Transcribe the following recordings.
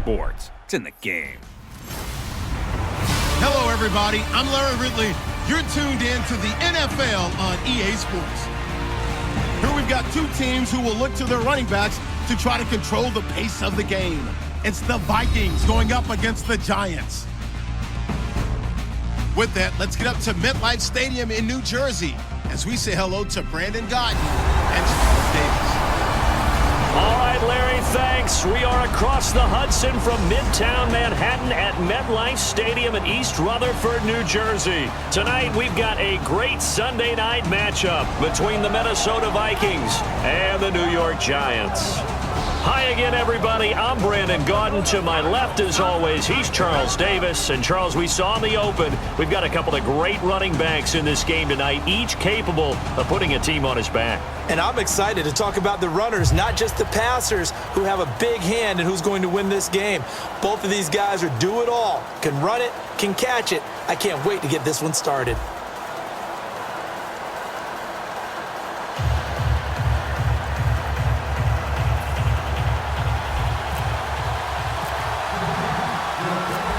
sports. It's in the game. Hello, everybody. I'm Larry Ridley. You're tuned in to the NFL on EA Sports. Here we've got two teams who will look to their running backs to try to control the pace of the game. It's the Vikings going up against the Giants. With that, let's get up to MetLife Stadium in New Jersey as we say hello to Brandon Gaudin and Charles Davis. All right, Larry, thanks. We are across the Hudson from Midtown Manhattan at MetLife Stadium in East Rutherford, New Jersey. Tonight, we've got a great Sunday night matchup between the Minnesota Vikings and the New York Giants. Hi again, everybody. I'm Brandon Gaudin. To my left, as always, he's Charles Davis. And, Charles, we saw in the open, we've got a couple of great running backs in this game tonight, each capable of putting a team on his back. And I'm excited to talk about the runners, not just the passers, who have a big hand in who's going to win this game. Both of these guys are do it all. Can run it, can catch it. I can't wait to get this one started.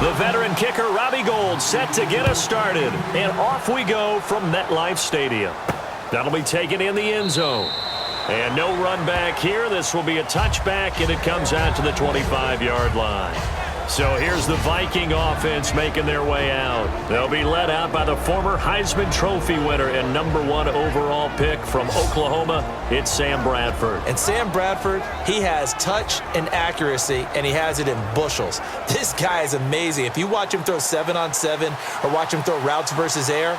The veteran kicker, Robbie Gould, set to get us started. And off we go from MetLife Stadium. That'll be taken in the end zone. And no run back here. This will be a touchback, and it comes out to the 25-yard line. So here's the Viking offense making their way out. They'll be led out by the former Heisman Trophy winner and #1 overall pick from Oklahoma. It's Sam Bradford. And Sam Bradford, he has touch and accuracy, and he has it in bushels. This guy is amazing. If you watch him throw 7-on-7 or watch him throw routes versus air,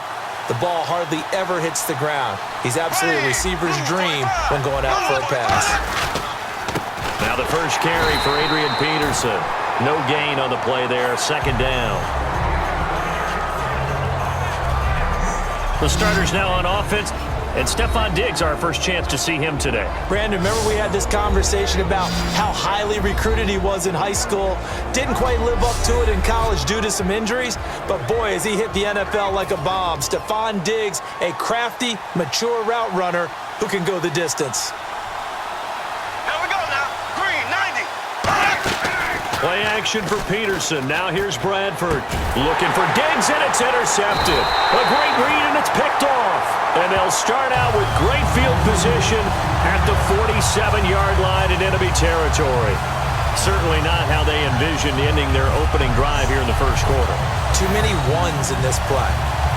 the ball hardly ever hits the ground. He's absolutely a receiver's dream when going out for a pass. Now the first carry for Adrian Peterson. No gain on the play there, second down. The starters now on offense, and Stephon Diggs, our first chance to see him today. Brandon, remember we had this conversation about how highly recruited he was in high school. Didn't quite live up to it in college due to some injuries, but boy, has he hit the NFL like a bomb. Stephon Diggs, a crafty, mature route runner who can go the distance. Play action for Peterson. Now here's Bradford. Looking for Diggs, and it's intercepted. A great read, and it's picked off. And they'll start out with great field position at the 47-yard line in enemy territory. Certainly not how they envisioned ending their opening drive here in the first quarter. Too many ones in this play.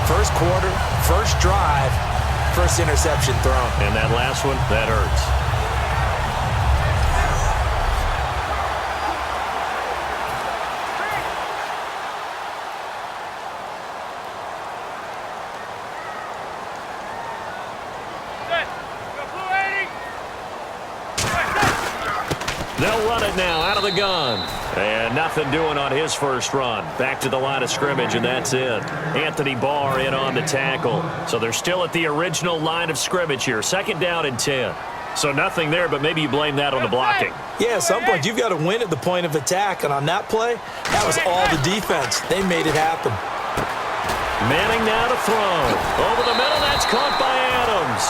First quarter, first drive, first interception thrown. And that last one, that hurts. They'll run it now out of the gun. And nothing doing on his first run. Back to the line of scrimmage, and that's it. Anthony Barr in on the tackle. So they're still at the original line of scrimmage here. Second down and 10. So nothing there, but maybe you blame that on the blocking. Yeah, at some point you've got to win at the point of attack. And on that play, that was all the defense. They made it happen. Manning now to throw. Over the middle, that's caught by Adams.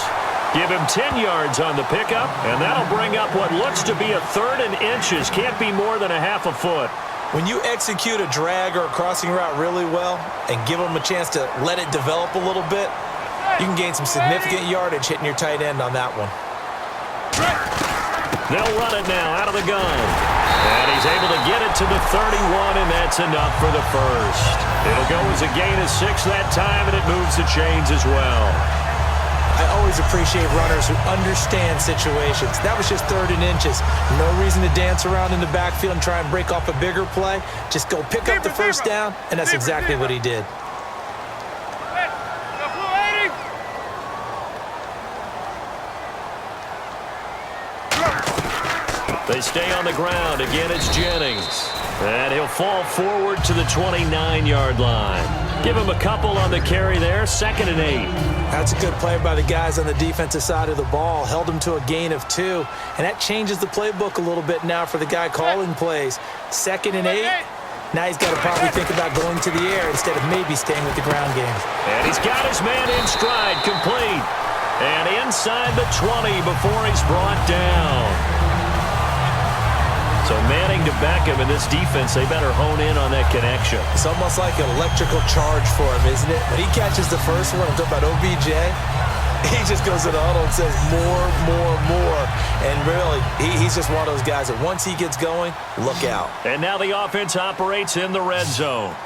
Give him 10 yards on the pickup, and that'll bring up what looks to be a 3rd and inches. Can't be more than a half a foot. When you execute a drag or a crossing route really well and give them a chance to let it develop a little bit, you can gain some significant yardage hitting your tight end on that one. They'll run it now out of the gun. And he's able to get it to the 31, and that's enough for the first. It'll go as a gain of 6 that time, and it moves the chains as well. I always appreciate runners who understand situations. That was just 3rd and inches. No reason to dance around in the backfield and try and break off a bigger play. Just go pick up the first down, and that's exactly what he did. They stay on the ground. Again, it's Jennings. And he'll fall forward to the 29-yard line. Give him a couple on the carry there. 2nd and 8. That's a good play by the guys on the defensive side of the ball. Held him to a gain of 2. And that changes the playbook a little bit now for the guy calling plays. 2nd and 8. Now he's got to probably think about going to the air instead of maybe staying with the ground game. And he's got his man in stride, complete. And inside the 20 before he's brought down. So Manning to back Beckham and this defense, they better hone in on that connection. It's almost like an electrical charge for him, isn't it? When he catches the first one, I'm talking about OBJ, he just goes to the huddle and says more, more, more. And really, he's just one of those guys that once he gets going, look out. And now the offense operates in the red zone.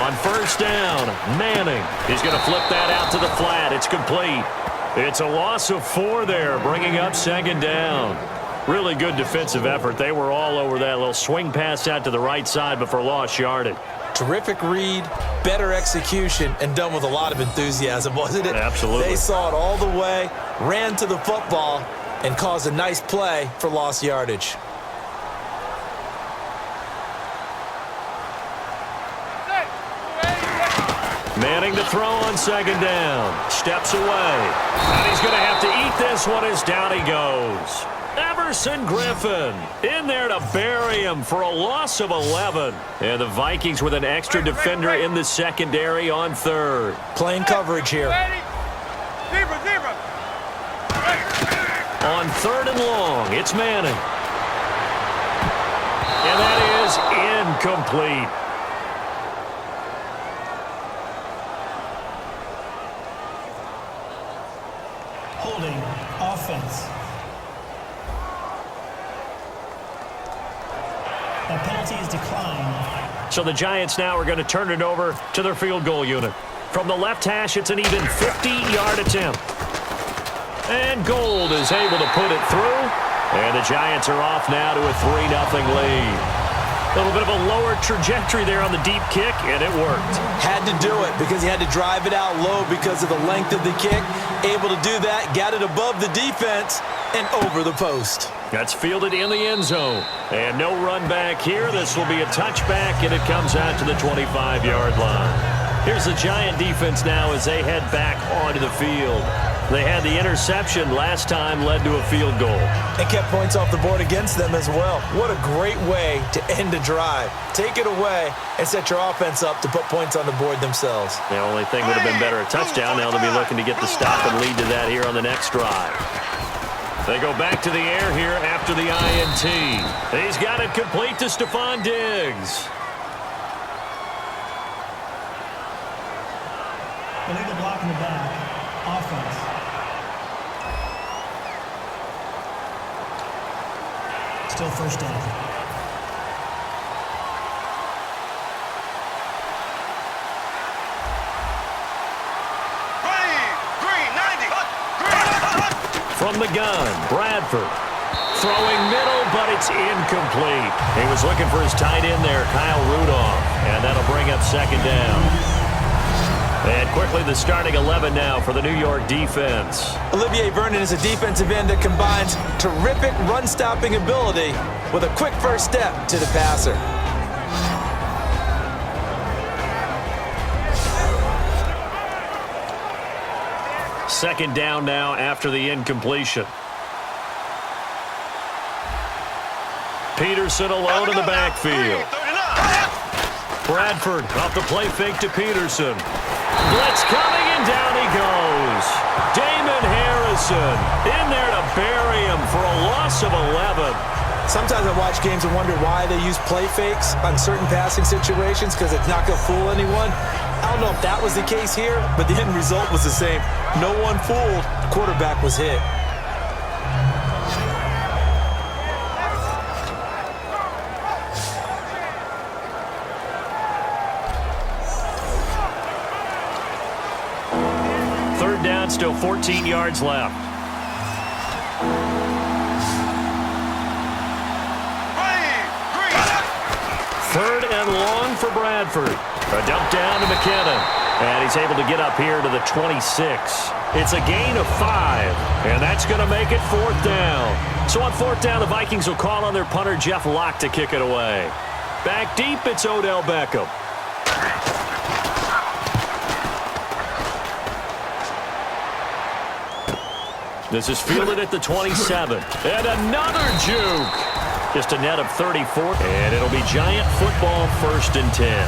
On first down, Manning. He's going to flip that out to the flat. It's complete. It's a loss of 4 there, bringing up second down. Really good defensive effort. They were all over that little swing pass out to the right side before lost yardage. Terrific read, better execution, and done with a lot of enthusiasm, wasn't it? Absolutely. They saw it all the way, ran to the football, and caused a nice play for lost yardage. Manning to throw on second down. Steps away. And he's going to have to eat this one as down he goes. Everson Griffin in there to bury him for a loss of 11. And the Vikings with an extra defender in the secondary on third. Playing coverage here. On third and long, it's Manning. And that is incomplete. Holding offense. That penalty is declined. So the Giants now are going to turn it over to their field goal unit. From the left hash, it's an even 50-yard attempt. And Gold is able to put it through. And the Giants are off now to a 3-0 lead. A little bit of a lower trajectory there on the deep kick, and it worked. Had to do it because he had to drive it out low because of the length of the kick. Able to do that, got it above the defense, and over the post. That's fielded in the end zone. And no run back here. This will be a touchback, and it comes out to the 25-yard line. Here's the Giant defense now as they head back onto the field. They had the interception last time, led to a field goal. And kept points off the board against them as well. What a great way to end a drive. Take it away and set your offense up to put points on the board themselves. The only thing would have been better, a touchdown. Now they'll be looking to get the stop and lead to that here on the next drive. They go back to the air here after the INT. He's got it complete to Stephon Diggs. Illegal block in the back. Offense. Still first down. From the gun, Bradford. Throwing middle, but it's incomplete. He was looking for his tight end there, Kyle Rudolph. And that'll bring up second down. And quickly the starting 11 now for the New York defense. Olivier Vernon is a defensive end that combines terrific run-stopping ability with a quick first step to the passer. Second down now after the incompletion. Peterson alone in the backfield. Bradford off the play fake to Peterson. Blitz coming, and down he goes. Damon Harrison in there to bury him for a loss of 11. Sometimes I watch games and wonder why they use play fakes on certain passing situations because it's not going to fool anyone. I don't know if that was the case here, but the end result was the same. No one fooled. The quarterback was hit. Third down, still 14 yards left. Third and long for Bradford. A dump down to McKinnon. And he's able to get up here to the 26. It's a gain of 5. And that's going to make it fourth down. So on fourth down, the Vikings will call on their punter, Jeff Locke, to kick it away. Back deep, it's Odell Beckham. This is fielded at the 27. And another juke. Just a net of 34. And it'll be Giant football, 1st and 10.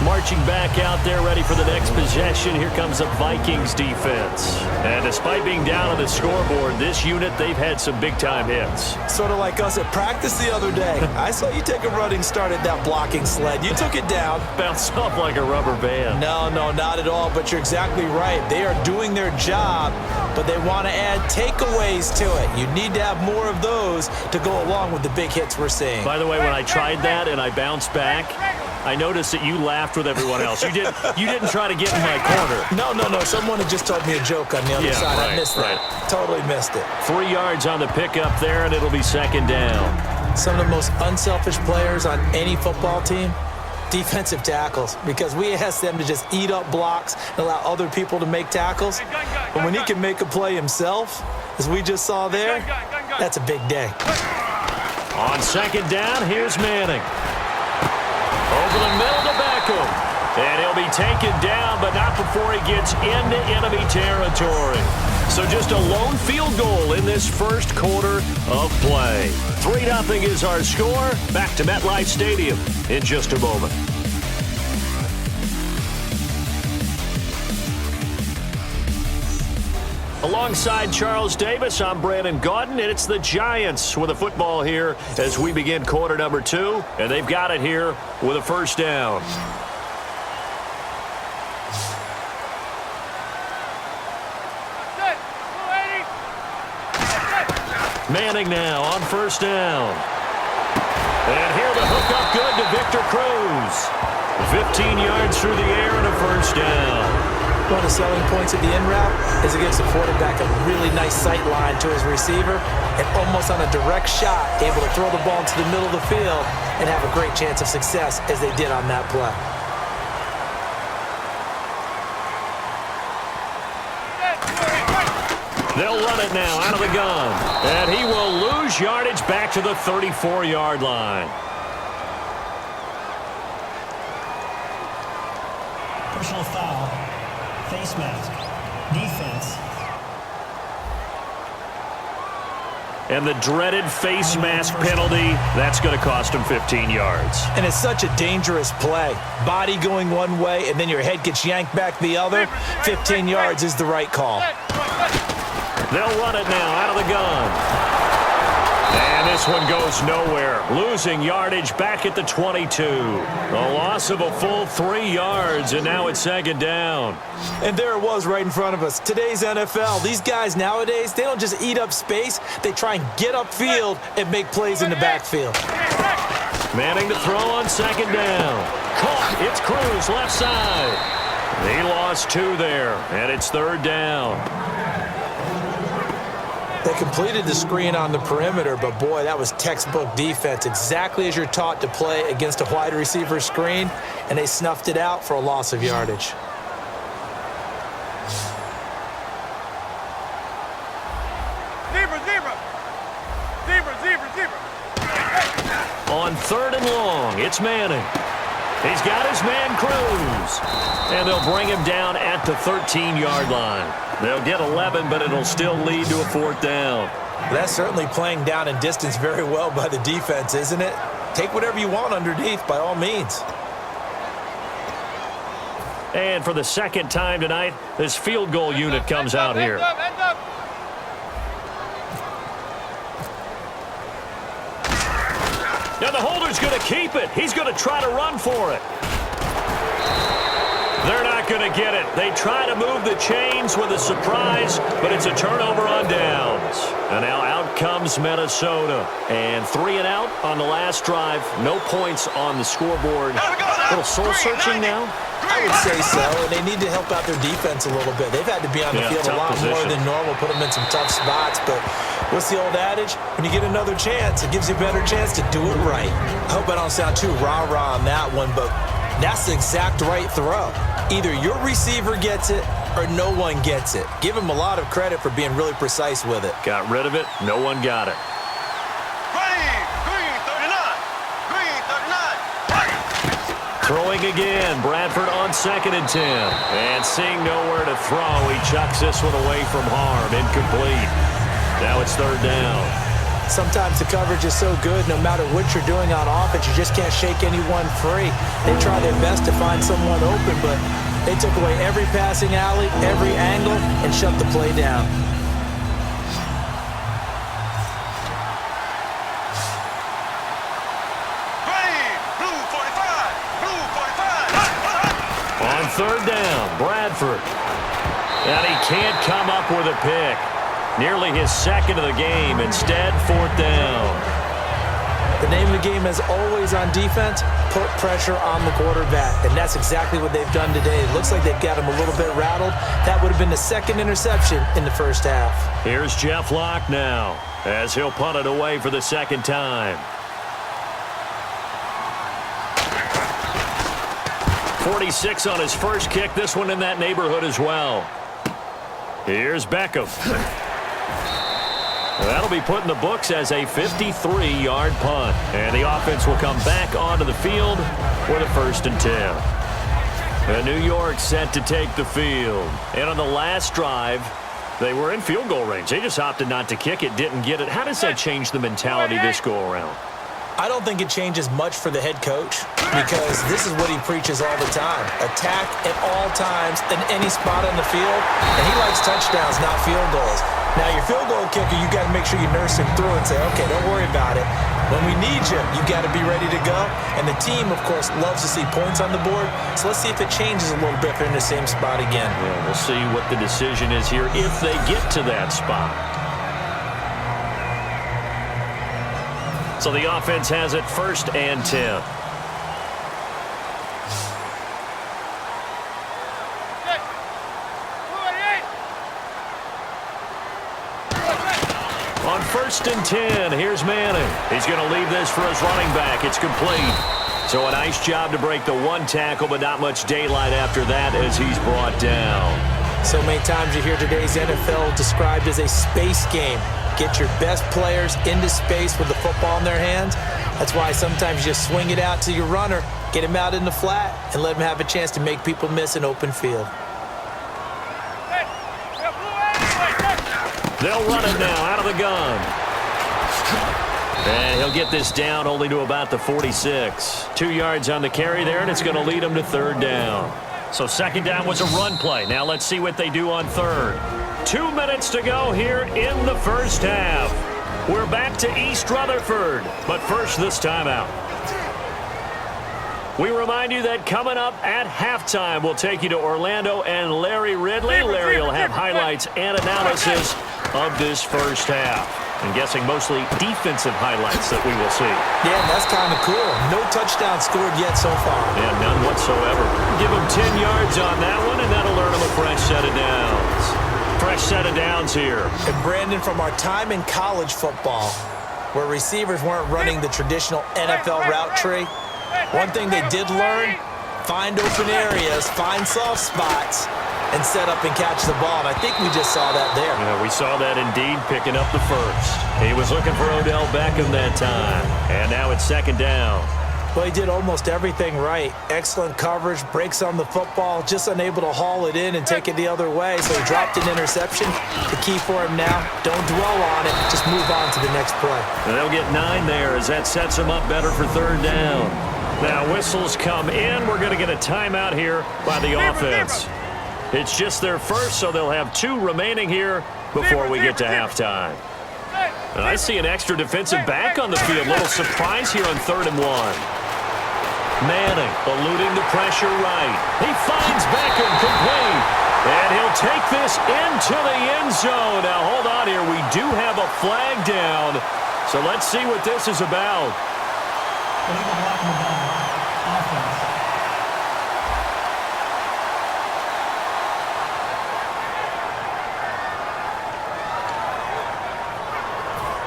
Marching back out there, ready for the next possession. Here comes the Vikings defense. And despite being down on the scoreboard, this unit, they've had some big-time hits. Sort of like us at practice the other day. I saw you take a running start at that blocking sled. You took it down. Bounced off like a rubber band. No, not at all, but you're exactly right. They are doing their job, but they want to add takeaways to it. You need to have more of those to go along with the big hits we're seeing. By the way, when I tried that and I bounced back, I noticed that you laughed with everyone else. You didn't try to get in my corner. No. Someone had just told me a joke on the other side. Right, I missed that. Totally missed it. 3 yards on the pickup there, and it'll be second down. Some of the most unselfish players on any football team, defensive tackles, because we ask them to just eat up blocks and allow other people to make tackles. But when he can make a play himself, as we just saw there, that's a big day. On second down, here's Manning. Over the middle to Beckham. And he'll be taken down, but not before he gets into enemy territory. So just a lone field goal in this first quarter of play. 3-0 is our score. Back to MetLife Stadium in just a moment. Alongside Charles Davis, I'm Brandon Gaudin, and it's the Giants with a football here as we begin quarter number 2, and they've got it here with a first down. Manning now on first down. And here the hook up good to Victor Cruz. 15 yards through the air and a first down. One of the selling points of the in route is it gives the quarterback a really nice sight line to his receiver and almost on a direct shot able to throw the ball into the middle of the field and have a great chance of success as they did on that play. They'll run it now out of the gun. And he will lose yardage back to the 34-yard line. Personal foul. Face mask. Defense. And the dreaded face mask penalty, that's going to cost him 15 yards. And it's such a dangerous play. Body going one way, and then your head gets yanked back the other. 15 yards is the right call. They'll run it now out of the gun. And this one goes nowhere. Losing yardage back at the 22. A loss of a full 3 yards, and now it's second down. And there it was right in front of us. Today's NFL, these guys nowadays, they don't just eat up space. They try and get upfield and make plays in the backfield. Manning to throw on second down. Caught. It's Cruz, left side. He lost 2 there, and it's third down. They completed the screen on the perimeter, but boy, that was textbook defense, exactly as you're taught to play against a wide receiver screen, and they snuffed it out for a loss of yardage. On third and long, it's Manning. He's got his man Cruz. And they'll bring him down at the 13-yard line. They'll get 11, but it'll still lead to a fourth down. That's certainly playing down in distance very well by the defense, isn't it? Take whatever you want underneath, by all means. And for the second time tonight, this field goal unit comes out here. Now the holder's going to keep it. He's going to try to run for it. They're not going to get it. They try to move the chains with a surprise, but it's a turnover on downs. And now out comes Minnesota. And 3 and out on the last drive. No points on the scoreboard. A little soul-searching now? I would say so, and they need to help out their defense a little bit. They've had to be on the field a lot more than normal, put them in some tough spots. But what's the old adage? When you get another chance, it gives you a better chance to do it right. I hope I don't sound too rah-rah on that one, but that's the exact right throw. Either your receiver gets it or no one gets it. Give him a lot of credit for being really precise with it. Got rid of it. No one got it. Throwing again. Bradford on 2nd and 10. And seeing nowhere to throw, he chucks this one away from harm. Incomplete. Now it's third down. Sometimes the coverage is so good, no matter what you're doing on offense, you just can't shake anyone free. They try their best to find someone open, but they took away every passing alley, every angle, and shut the play down. On third down, Bradford. And he can't come up with a pick. Nearly his second of the game. Instead, fourth down. The name of the game is always on defense, put pressure on the quarterback. And that's exactly what they've done today. It looks like they've got him a little bit rattled. That would have been the second interception in the first half. Here's Jeff Locke now as he'll punt it away for the second time. 46 on his first kick. This one in that neighborhood as well. Here's Beckham. That'll be put in the books as a 53-yard punt. And the offense will come back onto the field for the 1st and 10. And New York set to take the field. And on the last drive, they were in field goal range. They just opted not to kick it, didn't get it. How does that change the mentality this go-around? I don't think it changes much for the head coach because this is what he preaches all the time. Attack at all times in any spot on the field, and he likes touchdowns, not field goals. Now, your field goal kicker, you got to make sure you nurse him through and say, okay, don't worry about it. When we need you, you got to be ready to go. And the team, of course, loves to see points on the board. So let's see if it changes a little bit if they're in the same spot again. Yeah, we'll see what the decision is here if they get to that spot. So the offense has it 1st and 10. On 1st and 10, here's Manning. He's going to leave this for his running back. It's complete. So a nice job to break the one tackle, but not much daylight after that as he's brought down. So many times you hear today's NFL described as a space game. Get your best players into space with the football in their hands. That's why sometimes you just swing it out to your runner, get him out in the flat, and let him have a chance to make people miss an open field. They'll run it now out of the gun. And he'll get this down only to about the 46. 2 yards on the carry there, and it's going to lead him to 3rd down. So 2nd down was a run play. Now let's see what they do on 3rd. 2 minutes to go here in the first half. We're back to East Rutherford, but first this timeout. We remind you that coming up at halftime, we'll take you to Orlando and Larry Ridley. Larry will have highlights and analysis of this first half. I'm guessing mostly defensive highlights that we will see. Yeah, and that's kind of cool. No touchdown scored yet so far. Yeah, none whatsoever. Give him 10 yards on that one, and that'll earn him a fresh set of downs. Fresh set of downs here. And Brandon, from our time in college football, where receivers weren't running the traditional NFL route tree, one thing they did learn, find open areas, find soft spots, and set up and catch the ball. And I think we just saw that there. Yeah, we saw that indeed, picking up the first. He was looking for Odell Beckham that time. And now it's 2nd down. Well, he did almost everything right. Excellent coverage, breaks on the football, just unable to haul it in and take it the other way. So he dropped an interception. The key for him now, don't dwell on it. Just move on to the next play. And they'll get 9 there as that sets him up better for 3rd down. Now whistles come in. We're going to get a timeout here by the offense. It's just their first, so they'll have 2 remaining here before we get to halftime. And I see an extra defensive back on the field. Little surprise here on 3rd and 1. Manning eluding the pressure right. He finds Beckham complete. And he'll take this into the end zone. Now, hold on here. We do have a flag down. So let's see what this is about. Illegal blocking the ball. Offense.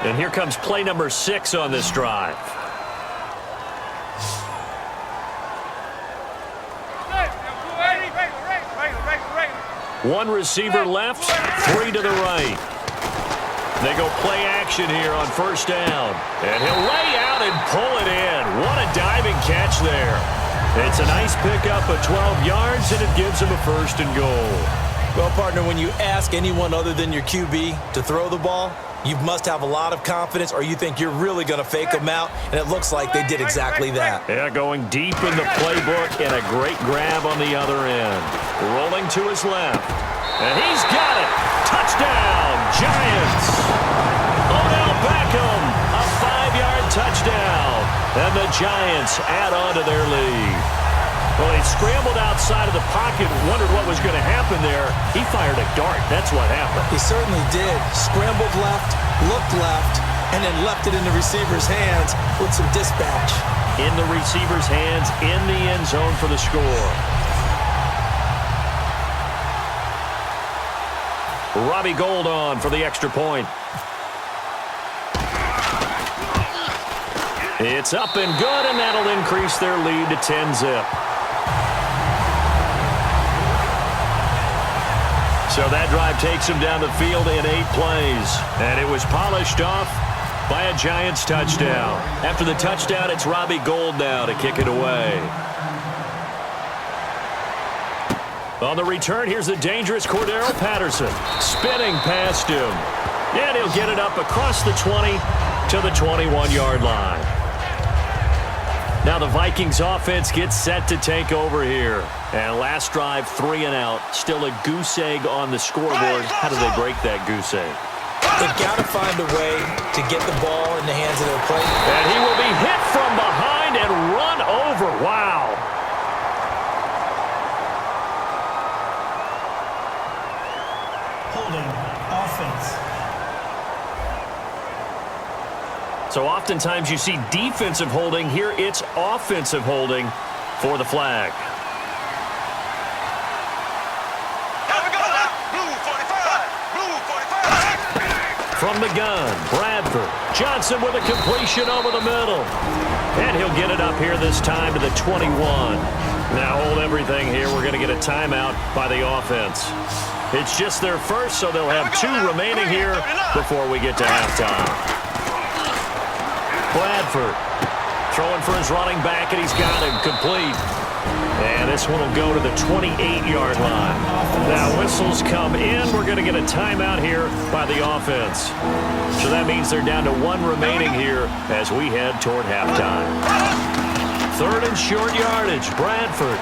And here comes play number 6 on this drive. One receiver left, 3 to the right. They go play action here on 1st down. And he'll lay out and pull it in. What a diving catch there. It's a nice pickup of 12 yards, and it gives him a 1st and goal. Well, partner, when you ask anyone other than your QB to throw the ball, You must have a lot of confidence, or you think you're really going to fake them out, and it looks like they did exactly that. Yeah, going deep in the playbook, and a great grab on the other end. Rolling to his left, and he's got it. Touchdown, Giants. Odell Beckham, a 5-yard touchdown, and the Giants add on to their lead. Well, he scrambled outside of the pocket, wondered what was going to happen there. He fired a dart. That's what happened. He certainly did. Scrambled left, looked left, and then left it in the receiver's hands with some dispatch. In the receiver's hands, in the end zone for the score. Robbie Gould on for the extra point. It's up and good, and that'll increase their lead to 10-zip. So that drive takes him down the field in 8 plays. And it was polished off by a Giants touchdown. After the touchdown, it's Robbie Gould now to kick it away. On the return, here's the dangerous Cordero Patterson. Spinning past him. And he'll get it up across the 20 to the 21-yard line. Now the Vikings offense gets set to take over here. And last drive, 3 and out. Still a goose egg on the scoreboard. How do they break that goose egg? They've got to find a way to get the ball in the hands of their players. And he will be hit from behind and run over. Wow. Holding offense. So oftentimes you see defensive holding. Here it's offensive holding for the flag. From the gun, Bradford. Johnson with a completion over the middle. And he'll get it up here this time to the 21. Now hold everything here. We're going to get a timeout by the offense. It's just their first, so they'll have 2 remaining here before we get to halftime. Bradford throwing for his running back, and he's got him complete. And this one will go to the 28-yard line. Now whistles come in. We're going to get a timeout here by the offense. So that means they're down to 1 remaining here as we head toward halftime. 3rd and short yardage, Bradford.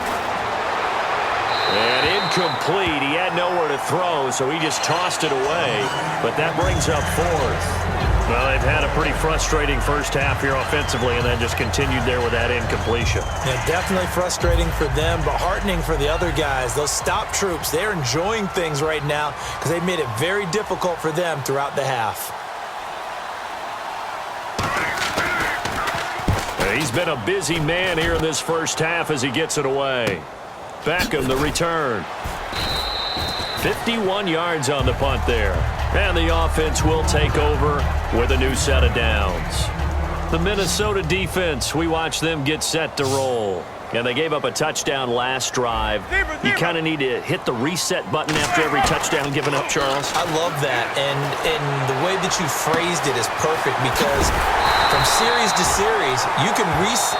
And incomplete. He had nowhere to throw, so he just tossed it away. But that brings up 4th. Well, they've had a pretty frustrating first half here offensively and then just continued there with that incompletion. Yeah, definitely frustrating for them, but heartening for the other guys. Those stop troops, they're enjoying things right now because they've made it very difficult for them throughout the half. He's been a busy man here in this first half as he gets it away. Beckham, the return. 51 yards on the punt there. And the offense will take over with a new set of downs. The Minnesota defense, we watch them get set to roll. And they gave up a touchdown last drive. You kind of need to hit the reset button after every touchdown given up, Charles. I love that. And the way that you phrased it is perfect because from series to series, you can reset.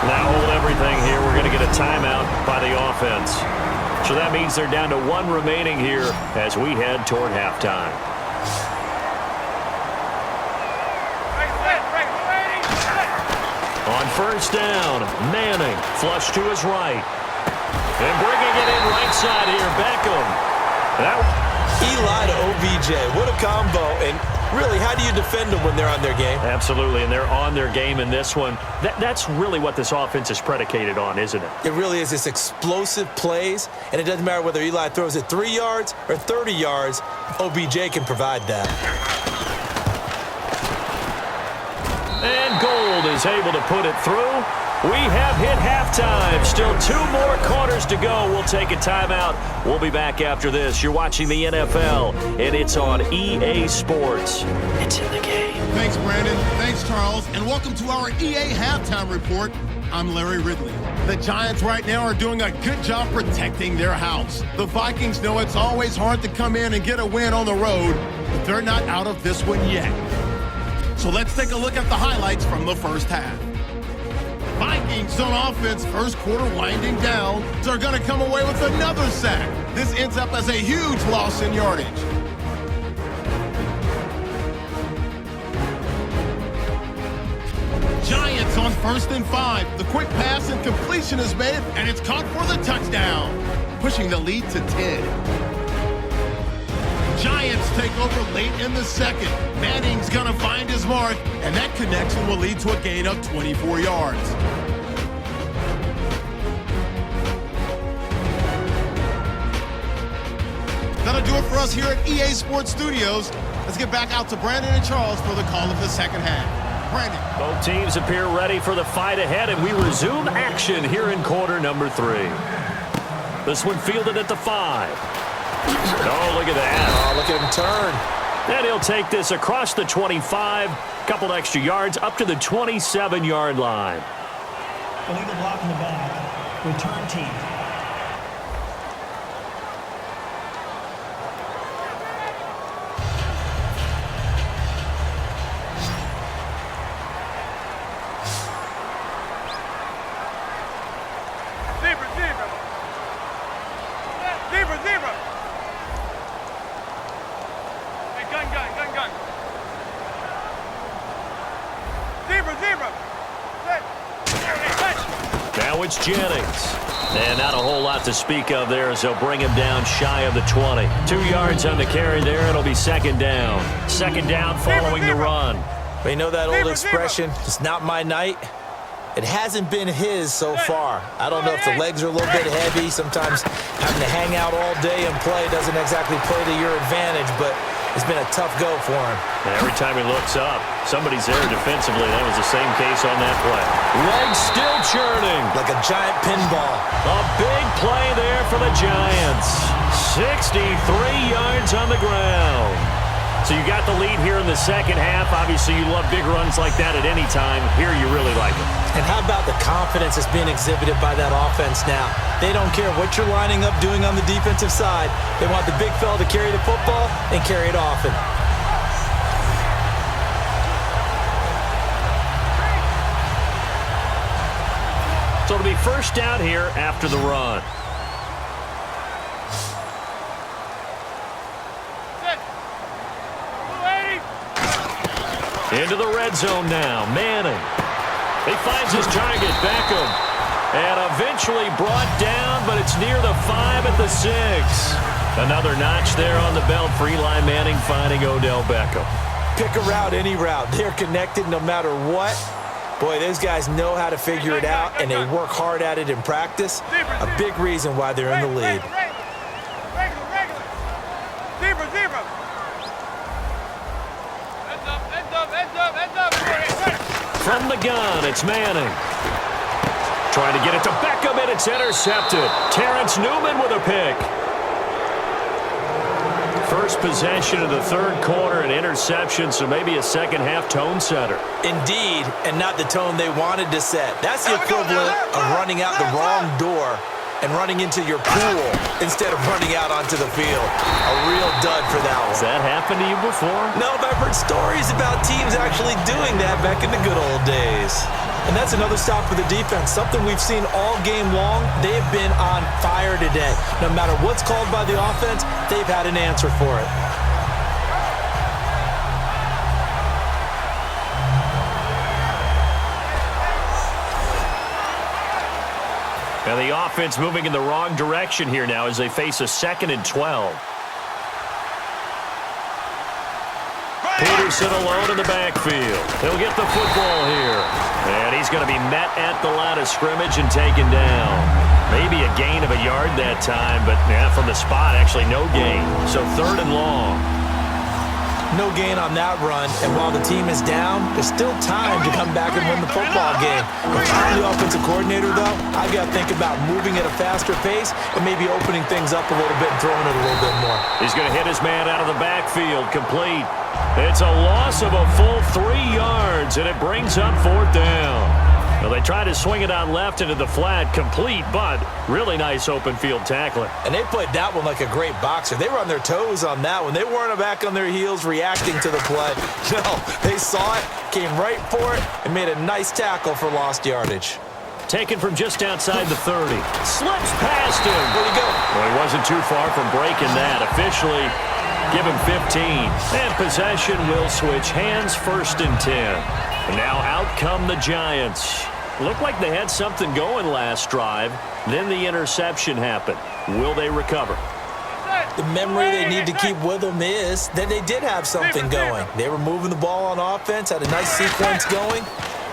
Now hold everything here. We're going to get a timeout by the offense. So that means they're down to 1 remaining here as we head toward halftime. On first down, Manning, flush to his right. And bringing it in right side here, Beckham. Eli to OBJ, what a combo. And really, how do you defend them when they're on their game? Absolutely, and they're on their game in this one. That's really what this offense is predicated on, isn't it? It really is. It's explosive plays, and it doesn't matter whether Eli throws it 3 yards or 30 yards. OBJ can provide that. And Gould is able to put it through. We have hit halftime. Still 2 more quarters to go. We'll take a timeout. We'll be back after this. You're watching the NFL, and it's on EA Sports. It's in the game. Thanks, Brandon. Thanks, Charles. And welcome to our EA Halftime Report. I'm Larry Ridley. The Giants right now are doing a good job protecting their house. The Vikings know it's always hard to come in and get a win on the road, but they're not out of this one yet. So let's take a look at the highlights from the first half. Vikings on offense, first quarter winding down. They're going to come away with another sack. This ends up as a huge loss in yardage. Giants on 1st and 5. The quick pass and completion is made, and it's caught for the touchdown, pushing the lead to 10. Giants take over late in the second. Manning's going to find his mark, and that connection will lead to a gain of 24 yards. That'll do it for us here at EA Sports Studios. Let's get back out to Brandon and Charles for the call of the second half. Brandon. Both teams appear ready for the fight ahead, and we resume action here in quarter number 3. This one fielded at the 5. Oh, look at that. Oh, look at him turn. And he'll take this across the 25, couple extra yards up to the 27-yard line. Illegal block in the back. Return team. Now it's Jennings. And not a whole lot to speak of there as they'll bring him down shy of the 20. 2 yards on the carry there. It'll be second down. Second down following the run. But you know that old expression, it's not my night? It hasn't been his so far. I don't know if the legs are a little bit heavy. Sometimes having to hang out all day and play doesn't exactly play to your advantage, but it's been a tough go for him. And every time he looks up, somebody's there defensively. That was the same case on that play. Legs still churning. Like a giant pinball. A big play there for the Giants. 63 yards on the ground. So you got the lead here in the second half. Obviously, you love big runs like that at any time. Here, you really like it. And how about the confidence that's being exhibited by that offense now? They don't care what you're lining up doing on the defensive side. They want the big fella to carry the football and carry it often. So it'll be first down here after the run. Into the red zone now. Manning. He finds his target, Beckham. And eventually brought down, but it's near the 5 at the 6. Another notch there on the belt for Eli Manning finding Odell Beckham. Pick a route, any route. They're connected no matter what. Boy, those guys know how to figure it out, and they work hard at it in practice. A big reason why they're in the lead. From the gun, it's Manning. Trying to get it to Beckham, and it's intercepted. Terrence Newman with a pick. First possession of the third quarter, an interception, so maybe a second-half tone setter. Indeed, and not the tone they wanted to set. That's the equivalent of running out the wrong door and running into your pool instead of running out onto the field. A real dud for that one. Has that happened to you before? No, but I've heard stories about teams actually doing that back in the good old days. And that's another stop for the defense, something we've seen all game long. They have been on fire today. No matter what's called by the offense, they've had an answer for it. And the offense moving in the wrong direction here now as they face a 2nd and 12. Peterson alone in the backfield. He'll get the football here. And he's going to be met at the line of scrimmage and taken down. Maybe a gain of a yard that time, but yeah, from the spot, actually no gain. So 3rd and long. No gain on that run, and while the team is down, there's still time to come back and win the football game. If I'm the offensive coordinator, though, I've got to think about moving at a faster pace and maybe opening things up a little bit and throwing it a little bit more. He's going to hit his man out of the backfield, complete. It's a loss of a full 3 yards, and it brings up 4th down. Well, they try to swing it on left into the flat, complete, but really nice open field tackling. And they played that one like a great boxer. They were on their toes on that one. They weren't back on their heels reacting to the play. No, they saw it, came right for it, and made a nice tackle for lost yardage. Taken from just outside the 30. Slips past him. Where'd he go? Well, he wasn't too far from breaking that. Officially, give him 15. And possession will switch hands, 1st and 10. And now out come the Giants. Looked like they had something going last drive. Then the interception happened. Will they recover? The memory they need to keep with them is that they did have something going. They were moving the ball on offense, had a nice sequence going.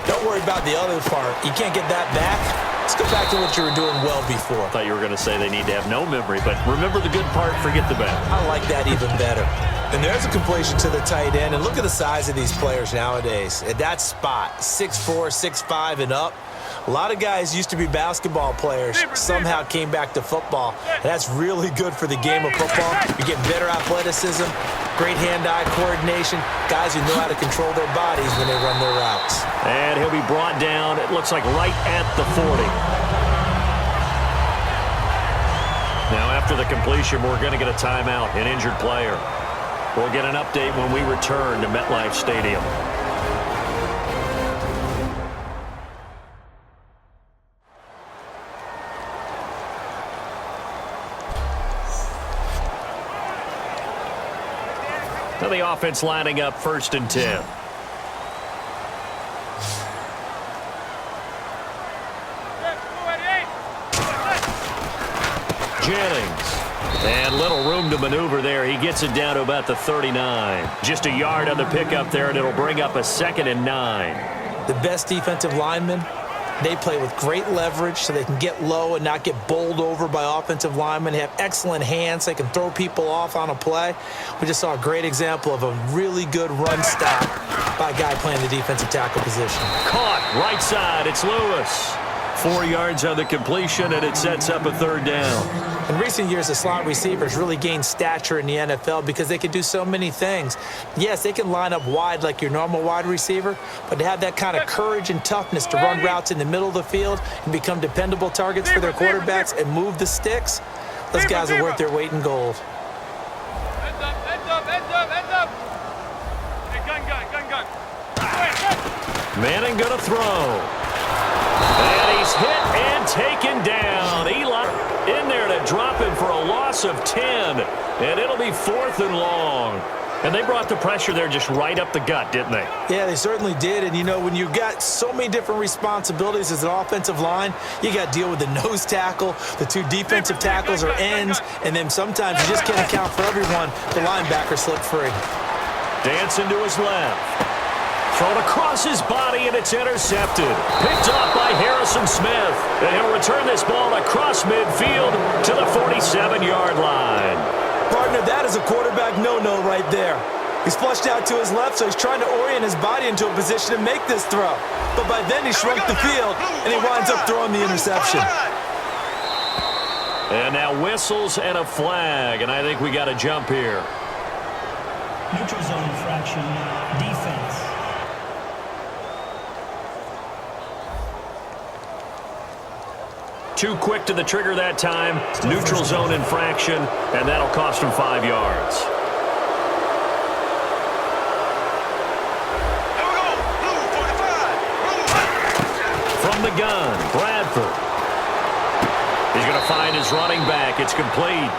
Don't worry about the other part. You can't get that back. Let's go back to what you were doing well before. I thought you were going to say they need to have no memory, but remember the good part, forget the bad. I like that even better. And there's a completion to the tight end. And look at the size of these players nowadays. At that spot, 6'4", 6'5", and up. A lot of guys used to be basketball players, somehow came back to football. And that's really good for the game of football. You get better athleticism, great hand-eye coordination, guys who know how to control their bodies when they run their routes. And he'll be brought down, it looks like right at the 40. Now after the completion, we're going to get a timeout, an injured player. We'll get an update when we return to MetLife Stadium. Now the offense lining up 1st and 10. Jennings. And little room to maneuver there. He gets it down to about the 39. Just a yard on the pickup there, and it'll bring up a 2nd and 9. The best defensive linemen, they play with great leverage so they can get low and not get bowled over by offensive linemen. They have excellent hands. They can throw people off on a play. We just saw a great example of a really good run stop by a guy playing the defensive tackle position. Caught right side. It's Lewis. 4 yards on the completion, and it sets up a 3rd down. In recent years, the slot receivers really gained stature in the NFL because they can do so many things. Yes, they can line up wide like your normal wide receiver, but to have that kind of courage and toughness to run routes in the middle of the field and become dependable targets for their quarterbacks and move the sticks, those guys are worth their weight in gold. Heads up, heads up, heads up, heads up. Hey, gun. Manning gonna throw. And he's hit and taken down. Eli in there to drop him for a loss of 10. And it'll be 4th and long. And they brought the pressure there just right up the gut, didn't they? Yeah, they certainly did. And, you know, when you've got so many different responsibilities as an offensive line, you got to deal with the nose tackle, the 2 defensive tackles or ends, and then sometimes you just can't account for everyone. The linebacker slipped free. Dancing to his left. Thrown across his body, and it's intercepted. Picked off by Harrison Smith. And he'll return this ball across midfield to the 47-yard line. Partner, that is a quarterback no-no right there. He's flushed out to his left, so he's trying to orient his body into a position to make this throw. But by then, he shrunk the field, and he winds up throwing the interception. And now whistles and a flag, and I think we got a jump here. Neutral zone infraction, defense. Too quick to the trigger that time. Neutral zone infraction, and that'll cost him 5 yards. Here we go. Blue 45. From the gun, Bradford. He's going to find his running back. It's complete.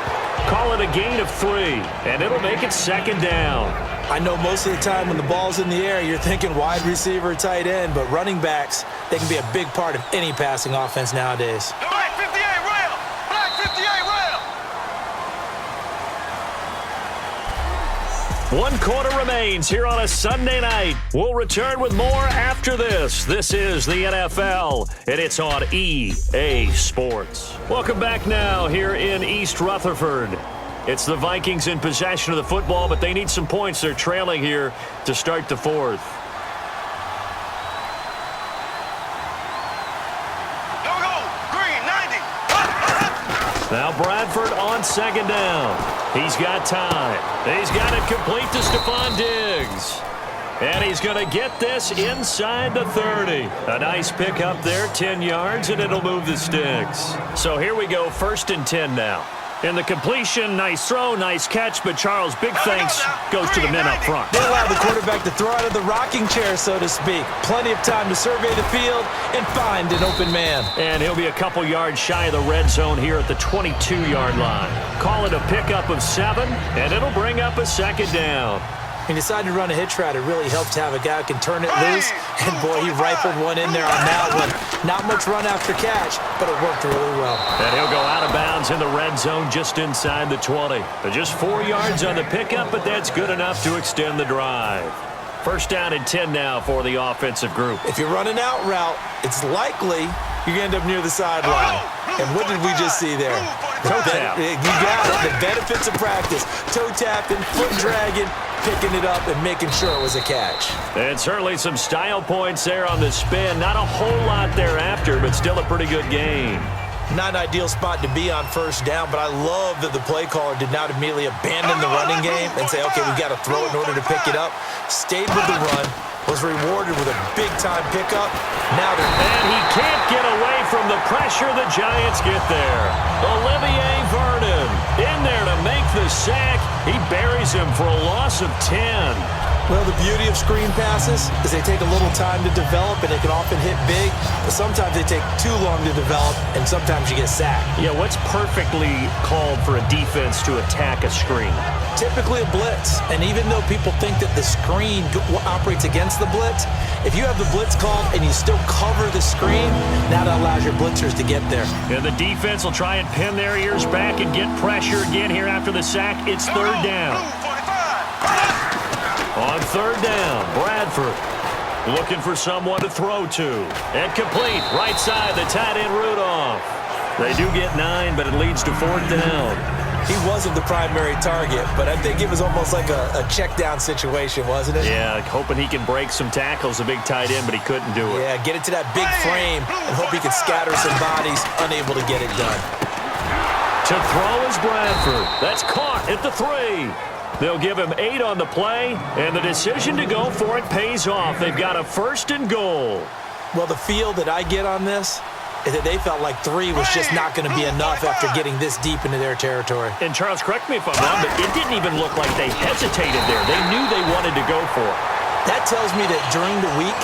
Call it a gain of 3, and it'll make it 2nd down. I know most of the time when the ball's in the air, you're thinking wide receiver, tight end, but running backs, they can be a big part of any passing offense nowadays. Black 58 rail. Black 58 rail. 1 quarter remains here on a Sunday night. We'll return with more after this. This is the NFL, and it's on EA Sports. Welcome back now here in East Rutherford. It's the Vikings in possession of the football, but they need some points. They're trailing here to start the 4th. Here we go. Green 90. Now Bradford on 2nd down. He's got time. He's got it complete to Stephon Diggs. And he's going to get this inside the 30. A nice pickup there, 10 yards, and it'll move the sticks. So here we go, 1st and 10 now. And the completion, nice throw, nice catch, but Charles, big thanks goes to the men up front. They allow the quarterback to throw out of the rocking chair, so to speak. Plenty of time to survey the field and find an open man. And he'll be a couple yards shy of the red zone here at the 22-yard line. Call it a pickup of 7, and it'll bring up a 2nd down. He decided to run a hitch route. It really helped to have a guy who can turn it loose. And, boy, he rifled one in there on that one. Not much run after catch, but it worked really well. And he'll go out of bounds in the red zone just inside the 20. Just 4 yards on the pickup, but that's good enough to extend the drive. First down and 10 now for the offensive group. If you're running out route, it's likely you're going to end up near the sideline. And what did we just see there? Toe tap. You got it. The benefits of practice. Toe tapping, foot dragging, picking it up, and making sure it was a catch. And certainly some style points there on the spin. Not a whole lot thereafter, but still a pretty good game. Not an ideal spot to be on first down, but I love that the play caller did not immediately abandon the running game and say, okay, we've got to throw it in order to pick it up. Stayed with the run, was rewarded with a big-time pickup. Now they're... And he can't get away from the pressure the Giants get there. Olivier Vernon in there to make the sack. He buries him for a loss of 10. Well, the beauty of screen passes is they take a little time to develop, and they can often hit big, but sometimes they take too long to develop, and sometimes you get sacked. Yeah, what's perfectly called for a defense to attack a screen? Typically a blitz, and even though people think that the screen operates against the blitz, if you have the blitz called and you still cover the screen, now that allows your blitzers to get there. And the defense will try and pin their ears back and get pressure again here after the sack. It's third down. On third down, Bradford looking for someone to throw to. And complete, right side, the tight end Rudolph. They do get 9, but it leads to fourth down. He wasn't the primary target, but I think it was almost like a check down situation, wasn't it? Yeah, hoping he can break some tackles, a big tight end, but he couldn't do it. Yeah, get it to that big frame and hope he can scatter some bodies, unable to get it done. To throw is Bradford. That's caught at the 3. They'll give him 8 on the play, and the decision to go for it pays off. They've got a first and goal. Well, the feel that I get on this is that they felt like 3 was just not going to be enough after getting this deep into their territory. And Charles, correct me if I'm wrong, but it didn't even look like they hesitated there. They knew they wanted to go for it. That tells me that during the week,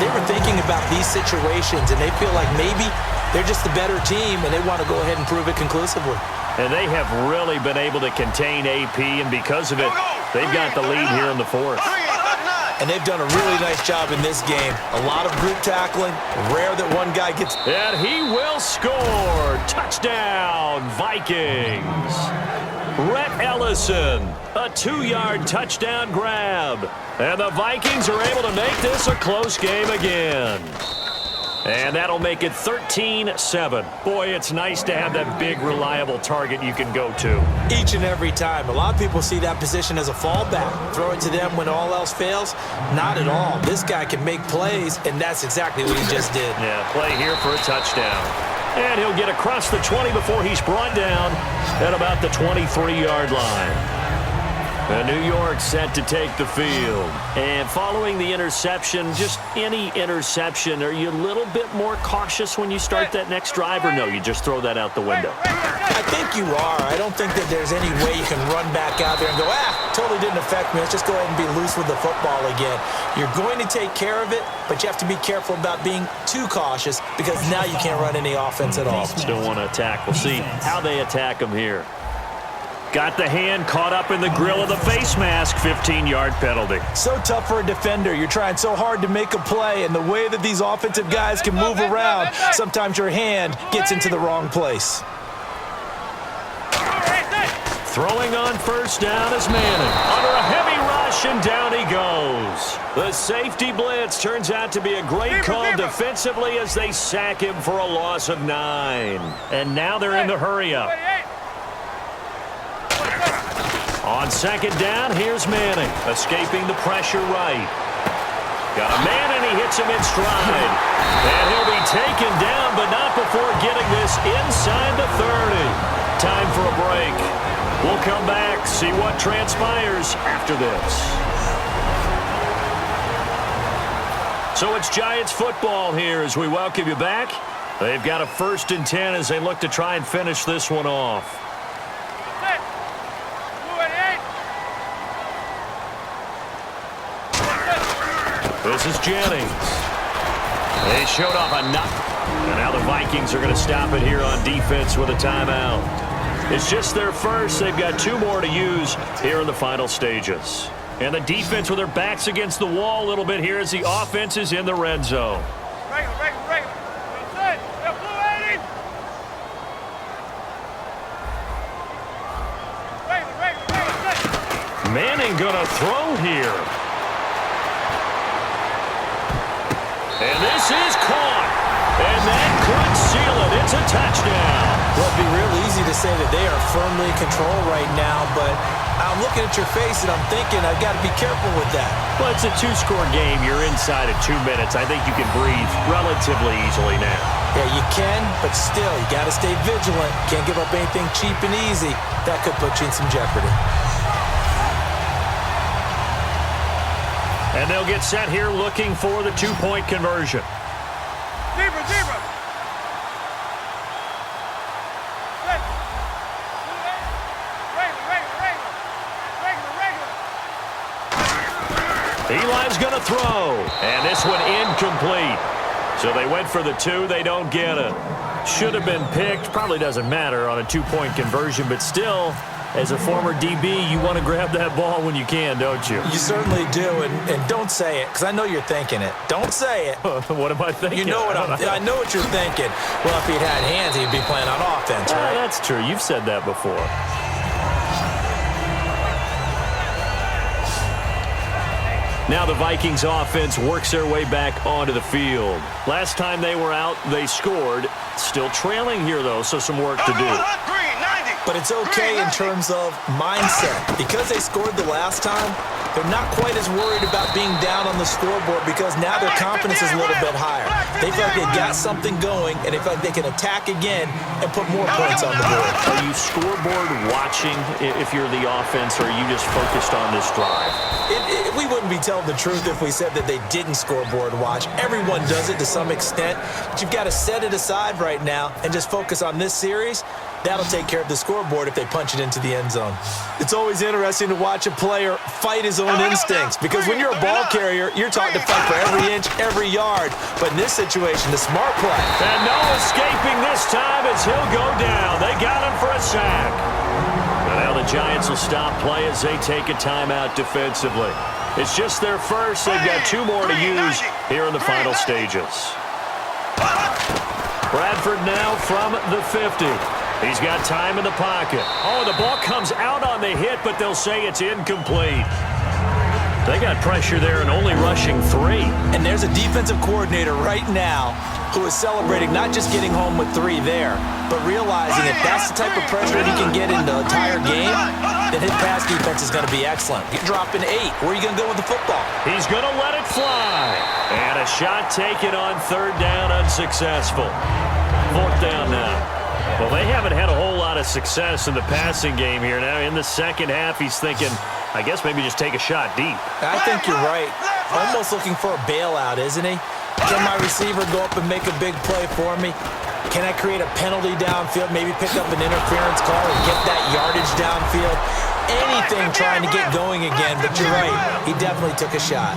they were thinking about these situations, and they feel like maybe they're just the better team, and they want to go ahead and prove it conclusively. And they have really been able to contain AP, and because of it, they've got the lead here in the fourth. And they've done a really nice job in this game. A lot of group tackling. Rare that one guy gets... And he will score. Touchdown, Vikings. Rhett Ellison, a 2-yard touchdown grab. And the Vikings are able to make this a close game again. And that'll make it 13-7. Boy, it's nice to have that big, reliable target you can go to. Each and every time. A lot of people see that position as a fallback. Throw it to them when all else fails. Not at all. This guy can make plays, and that's exactly what he just did. Yeah, play here for a touchdown. And he'll get across the 20 before he's brought down at about the 23-yard line. And New York set to take the field. And following the interception, just any interception, are you a little bit more cautious when you start that next drive, or no, you just throw that out the window? I think you are. I don't think that there's any way you can run back out there and go, totally didn't affect me. Let's just go ahead and be loose with the football again. You're going to take care of it, but you have to be careful about being too cautious because now you can't run any offense at all. Still want to attack. We'll see how they attack him here. Got the hand caught up in the grill of the face mask. 15-yard penalty. So tough for a defender. You're trying so hard to make a play, and the way that these offensive guys can move around, sometimes your hand gets into the wrong place. Throwing on first down is Manning. Under a heavy rush, and down he goes. The safety blitz turns out to be a great call defensively as they sack him for a loss of 9. And now they're in the hurry-up. On second down, here's Manning, escaping the pressure right. Got a man, and he hits him in stride. And he'll be taken down, but not before getting this inside the 30. Time for a break. We'll come back, see what transpires after this. So it's Giants football here as we welcome you back. They've got a 1st and 10 as they look to try and finish this one off. This is Jennings. They showed off a knock. And now the Vikings are going to stop it here on defense with a timeout. It's just their first. They've got 2 more to use here in the final stages. And the defense with their backs against the wall a little bit here as the offense is in the red zone. Regular. That's it. They're blue 80. Regular. Manning gonna throw here. And this is caught. And that could seal it. It's a touchdown. Well, it'd be real easy to say that they are firmly in control right now, but I'm looking at your face and I'm thinking I've got to be careful with that. Well, it's a two-score game. You're inside of 2 minutes. I think you can breathe relatively easily now. Yeah, you can, but still, you got to stay vigilant. Can't give up anything cheap and easy. That could put you in some jeopardy. And they'll get set here looking for the two-point conversion. Zebra. Eli's going to throw. And this one incomplete. So they went for the 2. They don't get it. Should have been picked. Probably doesn't matter on a two-point conversion, but still, as a former DB, you want to grab that ball when you can, don't you? You certainly do, and don't say it, because I know you're thinking it. Don't say it. What am I thinking? You know what I know what you're thinking. Well, if he'd had hands, he'd be playing on offense, right? That's true. You've said that before. Now the Vikings offense works their way back onto the field. Last time they were out, they scored. Still trailing here, though, so some work to do. But it's okay in terms of mindset. Because they scored the last time, they're not quite as worried about being down on the scoreboard because now their confidence is a little bit higher. They feel like they've got something going, and they feel like they can attack again and put more points on the board. Are you scoreboard watching if you're the offense, or are you just focused on this drive? We wouldn't be telling the truth if we said that they didn't scoreboard watch. Everyone does it to some extent, but you've got to set it aside right now and just focus on this series. That'll take care of the scoreboard if they punch it into the end zone. It's always interesting to watch a player fight his own instincts because when you're a ball carrier, you're taught to fight for every inch, every yard. But in this situation, the smart play. And no escaping this time as he'll go down. They got him for a sack. And now the Giants will stop play as they take a timeout defensively. It's just their first. They've got 2 more to use here in the final stages. Bradford now from the 50. He's got time in the pocket. Oh, the ball comes out on the hit, but they'll say it's incomplete. They got pressure there and only rushing 3. And there's a defensive coordinator right now who is celebrating not just getting home with 3 there, but realizing if that's the type of pressure he can get in the entire game, then his pass defense is going to be excellent. You're dropping 8. Where are you going to go with the football? He's going to let it fly. And a shot taken on 3rd down, unsuccessful. 4th down now. Well, they haven't had a whole lot of success in the passing game here. Now, in the second half, he's thinking, I guess maybe just take a shot deep. I think you're right. Almost looking for a bailout, isn't he? Can my receiver go up and make a big play for me? Can I create a penalty downfield, maybe pick up an interference call and get that yardage downfield? Anything trying to get going again, but you're right. He definitely took a shot.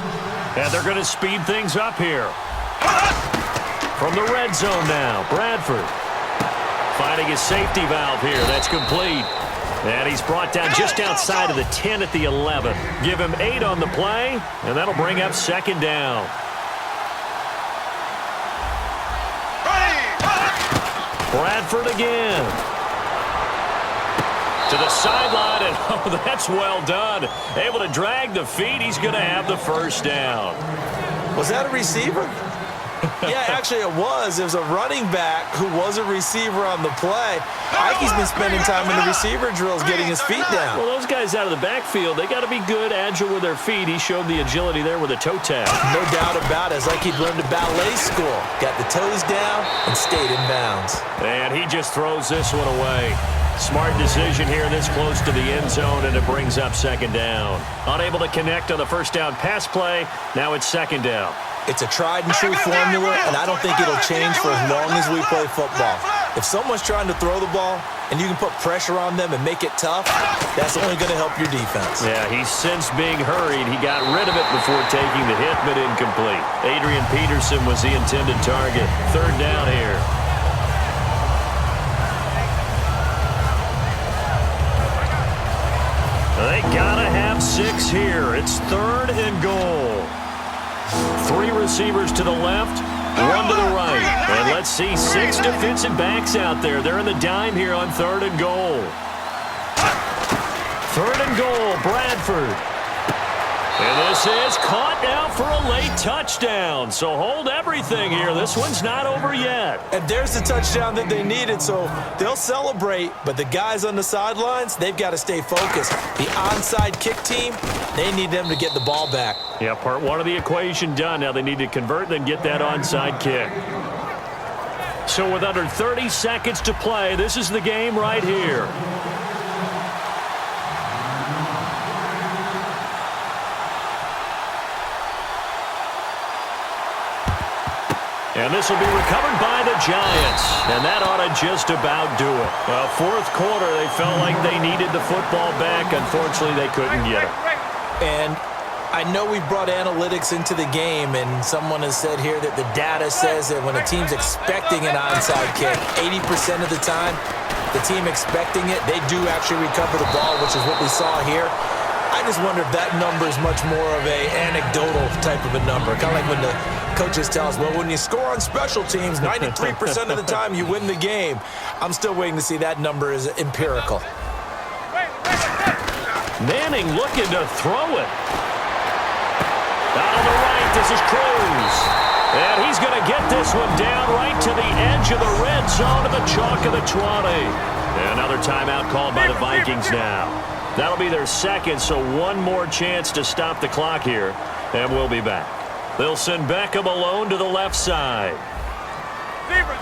And they're going to speed things up here. From the red zone now, Bradford. Finding his safety valve here. That's complete. And he's brought down just outside of the 10 at the 11. Give him 8 on the play, and that'll bring up 2nd down. Bradford again. To the sideline, and oh, that's well done. Able to drag the feet. He's going to have the 1st down. Was that a receiver? Yeah, actually it was. It was a running back who was a receiver on the play. Ike's been spending time in the receiver drills getting his feet down. Well, those guys out of the backfield, they got to be good, agile with their feet. He showed the agility there with a toe tap. No doubt about it. It's like he'd learned at ballet school. Got the toes down and stayed in bounds. And he just throws this one away. Smart decision here this close to the end zone, and it brings up 2nd down. Unable to connect on the 1st down pass play. Now it's 2nd down. It's a tried-and-true formula, and I don't think it'll change for as long as we play football. If someone's trying to throw the ball and you can put pressure on them and make it tough, that's only going to help your defense. Yeah, he's since being hurried. He got rid of it before taking the hit, but incomplete. Adrian Peterson was the intended target. 3rd down here. They gotta have 6 here. It's 3rd and goal. 3 receivers to the left, 1 to the right. And let's see 6 defensive backs out there. They're in the dime here on 3rd and goal. 3rd and goal, Bradford. And this is caught now for a late touchdown. So hold everything here. This one's not over yet. And there's the touchdown that they needed, so they'll celebrate. But the guys on the sidelines, they've got to stay focused. The onside kick team, they need them to get the ball back. Yeah, part 1 of the equation done. Now they need to convert and get that onside kick. So with under 30 seconds to play, this is the game right here. And this will be recovered by the Giants. And that ought to just about do it. Well, 4th quarter, they felt like they needed the football back. Unfortunately, they couldn't get it. And I know we brought analytics into the game, and someone has said here that the data says that when a team's expecting an onside kick, 80% of the time, the team expecting it, they do actually recover the ball, which is what we saw here. I just wonder if that number is much more of a anecdotal type of a number. Kind of like when the coaches tell us, well, when you score on special teams, 93% of the time you win the game. I'm still waiting to see that number is empirical. Manning looking to throw it. Out on the right, this is Cruz. And he's going to get this one down right to the edge of the red zone to the chalk of the 20. Another timeout called by the Vikings now. That'll be their 2nd, so 1 more chance to stop the clock here, and we'll be back. They'll send Beckham alone to the left side. Zebra.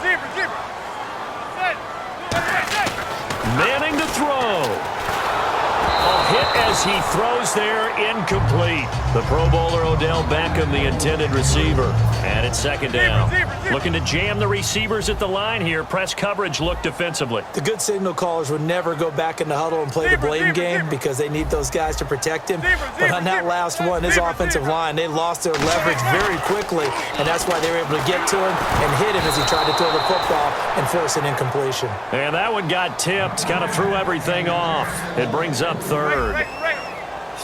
Manning to throw. A hit as he throws there, incomplete. The Pro Bowler Odell Beckham, the intended receiver. And it's 2nd down. Looking to jam the receivers at the line here. Press coverage, look defensively. The good signal callers would never go back in the huddle and play the blame game because they need those guys to protect him. But on that last one, his offensive line, they lost their leverage very quickly, and that's why they were able to get to him and hit him as he tried to throw the football and force an incompletion. And that one got tipped, kind of threw everything off. It brings up 3rd.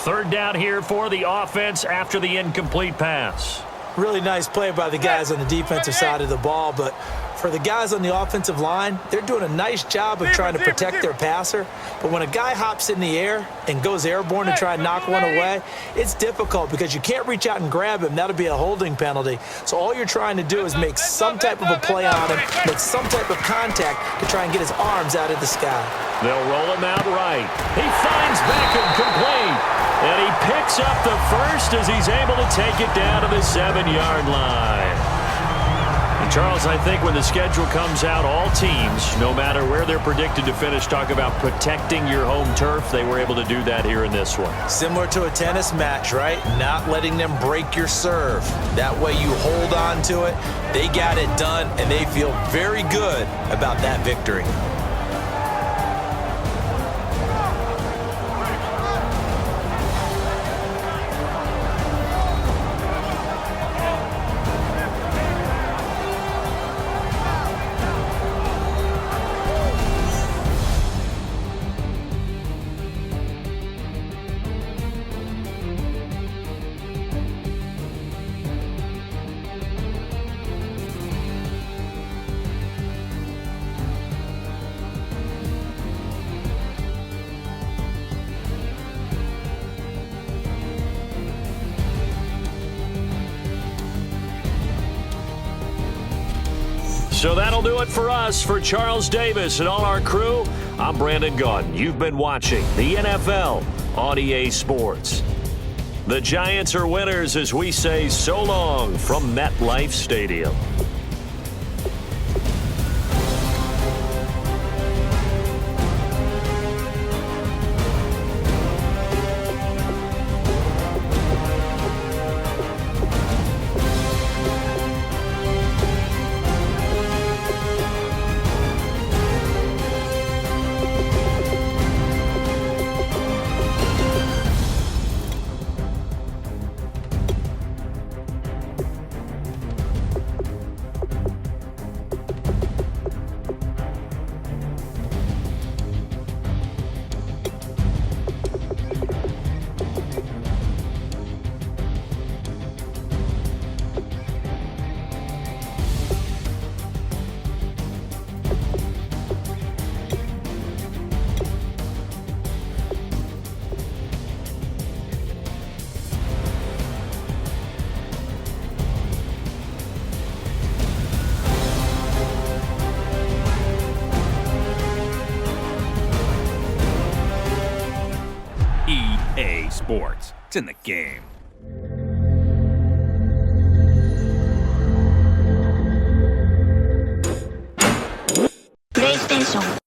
3rd down here for the offense after the incomplete pass. Really nice play by the guys on the defensive side of the ball, but for the guys on the offensive line, they're doing a nice job of trying to protect their passer. But when a guy hops in the air and goes airborne to try and knock one away, it's difficult because you can't reach out and grab him. That'll be a holding penalty. So all you're trying to do is make some type of a play on him, make some type of contact to try and get his arms out of the sky. They'll roll him out right. He finds Beckham complete. And he picks up the 1st as he's able to take it down to the 7-yard line. And Charles, I think when the schedule comes out, all teams, no matter where they're predicted to finish, talk about protecting your home turf. They were able to do that here in this one. Similar to a tennis match, right? Not letting them break your serve. That way you hold on to it. They got it done, and they feel very good about that victory. So that'll do it for us. For Charles Davis and all our crew, I'm Brandon Gaudin. You've been watching the NFL on EA Sports. The Giants are winners as we say so long from MetLife Stadium. It's in the game. PlayStation